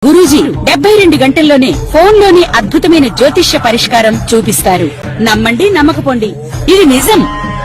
గురూజీ 72 గంటల్లోనే ఫోన్లోని అద్భుతమైన జ్యోతిష్య పరిష్కారం చూపిస్తారు. నమ్మండి, నమ్మకపోండి, ఇది నిజం.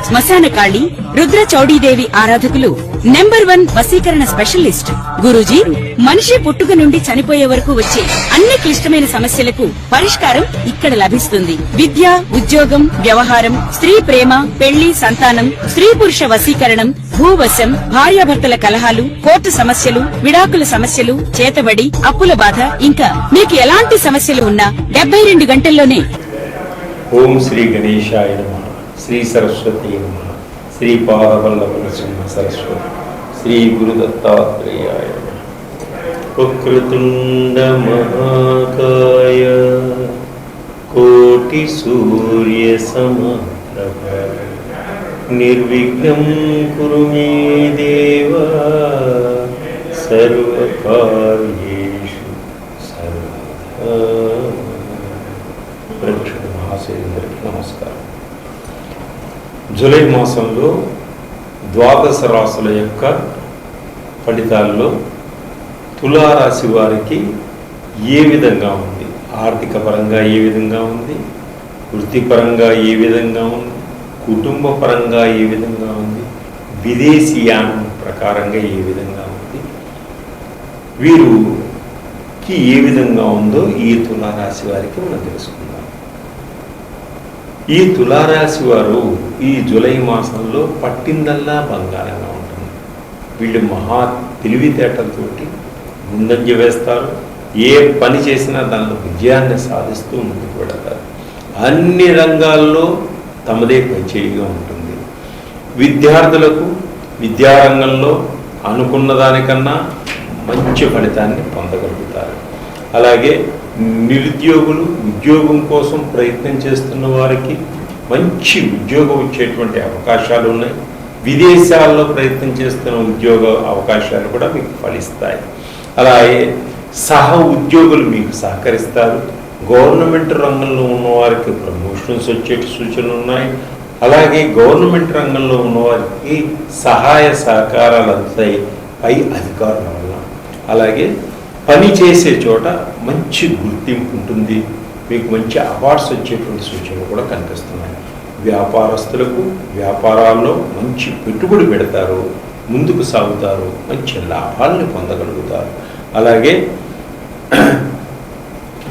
శ్మశాన కాళి రుద్ర చౌడీదేవి ఆరాధకులు నంబర్ 1 వశీకరణ స్పెషలిస్ట్ గురూజీ. మనిషి పుట్టుక నుండి చనిపోయే వరకు వచ్చే అన్ని క్లిష్టమైన సమస్యలకు పరిష్కారం ఇక్కడ లభిస్తుంది. విద్య, ఉద్యోగం, వ్యవహారం, స్త్రీ ప్రేమ, పెళ్లి, సంతానం, స్త్రీ పురుష వశీకరణం, భూవశం, భార్యాభర్తల కలహాలు, కోర్టు సమస్యలు, విడాకుల సమస్యలు, చేతబడి, అప్పుల బాధ, ఇంకా మీకు ఎలాంటి సమస్యలు ఉన్నా 72 గంటల్లోనే. ఓం శ్రీ గణేశాయ నమః. శ్రీ సరస్వతి నమః. శ్రీ పాదవల్లభ నరసింహ సరస్వతి. శ్రీ గురుదత్తాత్రేయాయ నమః. వక్రతుండ మహాకాయ కోటి సూర్య సమప్రభ నిర్విఘ్నం కురు మే దేవ సర్వకార్యేషు సర్వదా. ప్రేక్షక మహాశయులందరికీ నమస్కారం. జూలై మాసంలో ద్వాదశ రాశుల యొక్క ఫలితాల్లో తులారాశి వారికి ఏ విధంగా ఉంది, ఆర్థిక పరంగా ఏ విధంగా ఉంది, వృత్తిపరంగా ఏ విధంగా ఉంది, కుటుంబ పరంగా ఏ విధంగా ఉంది, విదేశీయానం ప్రకారంగా ఏ విధంగా ఉంది, వీరికి ఏ విధంగా ఉందో ఈ తులారాశి వారికి మనం తెలుసుకుందాం. ఈ తులారాశి వారు ఈ జూలై మాసంలో పట్టిందల్లా బంగారంగా ఉంటుంది. వీళ్ళు మహా తెలివితేటలతోటి ముందంజ వేస్తారు. ఏ పని చేసినా దానిలో విజయాన్ని సాధిస్తూ ముందుకు పెడతారు. అన్ని రంగాల్లో తమదే పైచేయిగా ఉంటుంది. విద్యార్థులకు విద్యారంగంలో అనుకున్న దానికన్నా మంచి ఫలితాన్ని పొందగలుగుతారు. అలాగే నిరుద్యోగులు ఉద్యోగం కోసం ప్రయత్నం చేస్తున్న వారికి మంచి ఉద్యోగం వచ్చేటువంటి అవకాశాలు ఉన్నాయి. విదేశాల్లో ప్రయత్నం చేస్తున్న ఉద్యోగ అవకాశాలు కూడా మీకు ఫలిస్తాయి. అలాగే సహ ఉద్యోగులు మీకు సహకరిస్తారు. గవర్నమెంట్ రంగంలో ఉన్నవారికి ప్రమోషన్స్ వచ్చే సూచనలు ఉన్నాయి. అలాగే గవర్నమెంట్ రంగంలో ఉన్నవారికి సహాయ సహకారాలు అందుతాయి పై అధికారుల వల్ల. అలాగే పని చేసే చోట మంచి గుర్తింపు ఉంటుంది. మీకు మంచి అవార్డ్స్ వచ్చేటువంటి సూచనలు కూడా కనిపిస్తున్నాయి. వ్యాపారస్తులకు వ్యాపారాల్లో మంచి పెట్టుబడి పెడతారు, ముందుకు సాగుతారు, మంచి లాభాలను పొందగలుగుతారు. అలాగే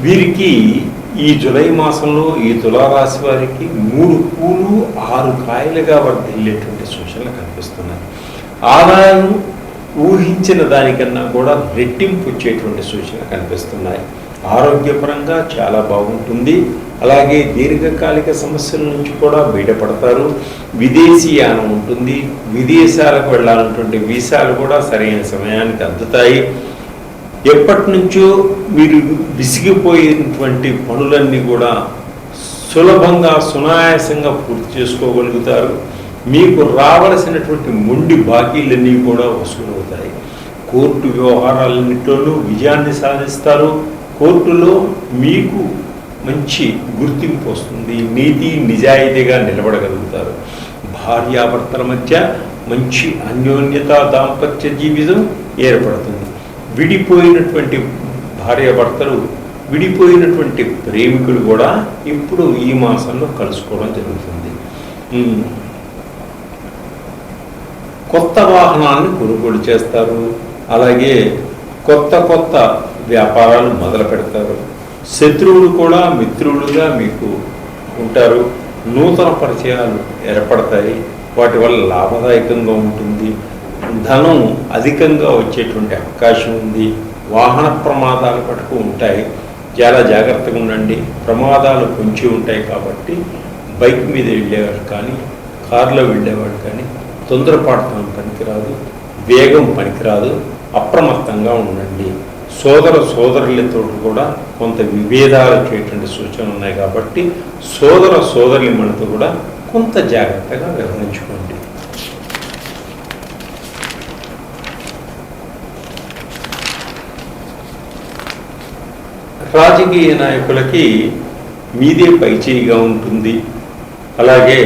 వీరికి ఈ జూలై మాసంలో ఈ తులారాశి వారికి 3 పూలు 6 కాయలుగా వర్ధిల్లేటువంటి సూచనలు కనిపిస్తున్నాయి. ఆదాయం ఊహించిన దానికన్నా కూడా రెట్టింపు వచ్చేటువంటి సూచనలు కనిపిస్తున్నాయి. ఆరోగ్యపరంగా చాలా బాగుంటుంది. అలాగే దీర్ఘకాలిక సమస్యల నుంచి కూడా బయటపడతారు. విదేశీయానం ఉంటుంది. విదేశాలకు వెళ్ళాలన్నటువంటి వీసాలు కూడా సరైన సమయానికి అందుతాయి. ఎప్పటి నుంచో మీరు విసిగిపోయినటువంటి పనులన్నీ కూడా సులభంగా సునాయాసంగా పూర్తి చేసుకోగలుగుతారు. మీకు రావలసినటువంటి మొండి బాకీలన్నీ కూడా వసూలవుతాయి. కోర్టు వ్యవహారాలన్నింటిలోనూ విజయాన్ని సాధిస్తారు. కోర్టులో మీకు మంచి గుర్తింపు వస్తుంది. నీతి నిజాయితీగా నిలబడగలుగుతారు. భార్యాభర్తల మధ్య మంచి అన్యోన్యత దాంపత్య జీవితం ఏర్పడుతుంది. విడిపోయినటువంటి భార్యాభర్తలు, విడిపోయినటువంటి ప్రేమికులు కూడా ఇప్పుడు ఈ మాసంలో కలుసుకోవడం జరుగుతుంది. కొత్త వాహనాన్ని కొనుగోలు చేస్తారు. అలాగే కొత్త వ్యాపారాలు మొదలు పెడతారు. శత్రువులు కూడా మిత్రులుగా మీకు ఉంటారు. నూతన పరిచయాలు ఏర్పడతాయి. వాటి వల్ల లాభదాయకంగా ఉంటుంది. ధనం అధికంగా వచ్చేటువంటి అవకాశం ఉంది. వాహన ప్రమాదాలు పట్టుకు ఉంటాయి. చాలా జాగ్రత్తగా ఉండండి. ప్రమాదాలు పొంచి ఉంటాయి కాబట్టి బైక్ మీద వెళ్ళేవాడు కానీ, కారులో వెళ్ళేవాడు కానీ తొందరపాటుతనం పనికిరాదు, వేగం పనికిరాదు. అప్రమత్తంగా ఉండండి. సోదరులతో కూడా కొంత విభేదాలు వచ్చేటువంటి సూచనలు ఉన్నాయి కాబట్టి సోదరులతో కూడా కొంత జాగ్రత్తగా వ్యవహరించుకోండి. రాజకీయ నాయకులకి మీదే పైచేయిగా ఉంటుంది. అలాగే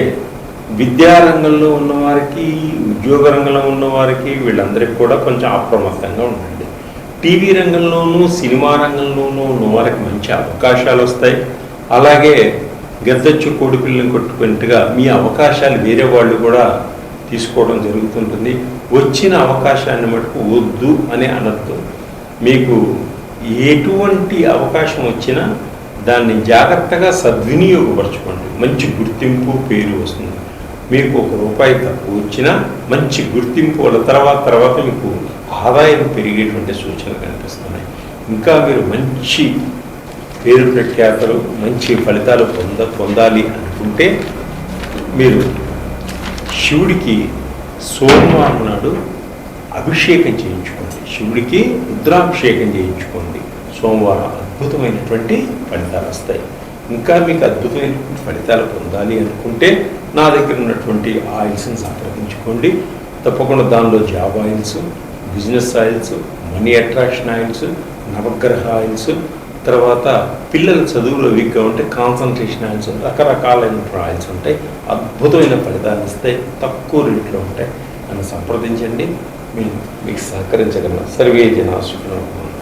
విద్యారంగంలో ఉన్నవారికి, ఉద్యోగ రంగంలో ఉన్నవారికి వీళ్ళందరికీ కూడా కొంచెం అప్రమత్తంగా ఉండండి. టీవీ రంగంలోనూ సినిమా రంగంలోనూ ఉన్న వారికి మంచి అవకాశాలు వస్తాయి. అలాగే గద్దచ్చు కోడిపిల్లని కొట్టుకున్నట్టుగా మీ అవకాశాలు వేరే వాళ్ళు కూడా తీసుకోవడం జరుగుతుంటుంది. వచ్చిన అవకాశాన్ని మటుకు వద్దు అని అనద్దు. మీకు ఎటువంటి అవకాశం వచ్చినా దాన్ని జాగ్రత్తగా సద్వినియోగపరచుకోండి. మంచి గుర్తింపు పేరు వస్తుంది. మీకు ₹1 తక్కువ వచ్చినా మంచి గుర్తింపు వాళ్ళ తర్వాత మీకు ఆదాయం పెరిగేటువంటి సూచనలు కనిపిస్తున్నాయి. ఇంకా మీరు మంచి పేరు ప్రఖ్యాతలు మంచి ఫలితాలు పొందాలి అనుకుంటే మీరు శివుడికి సోమవారం నాడు అభిషేకం చేయించుకోండి. శివుడికి రుద్రాభిషేకం చేయించుకోండి. సోమవారం అద్భుతమైనటువంటి ఫలితాలు వస్తాయి. ఇంకా మీకు అద్భుతమైనటువంటి ఫలితాలు పొందాలి అనుకుంటే నా దగ్గర ఉన్నటువంటి ఆయిల్స్ని సంప్రదించుకోండి. తప్పకుండా దానిలో job oils, business oils, money attraction oils, నవగ్రహ ఆయిల్స్, తర్వాత పిల్లల చదువులో వీక్గా ఉంటే కాన్సన్ట్రేషన్ ఆయిల్స్, రకరకాలైన ఆయిల్స్ ఉంటాయి. అద్భుతమైన ఫలితాలు ఇస్తాయి. తక్కువ రేట్లో ఉంటాయి. నన్ను సంప్రదించండి. మీకు సహకరించగలను. సర్వే జనా సుఖినో భవంతు.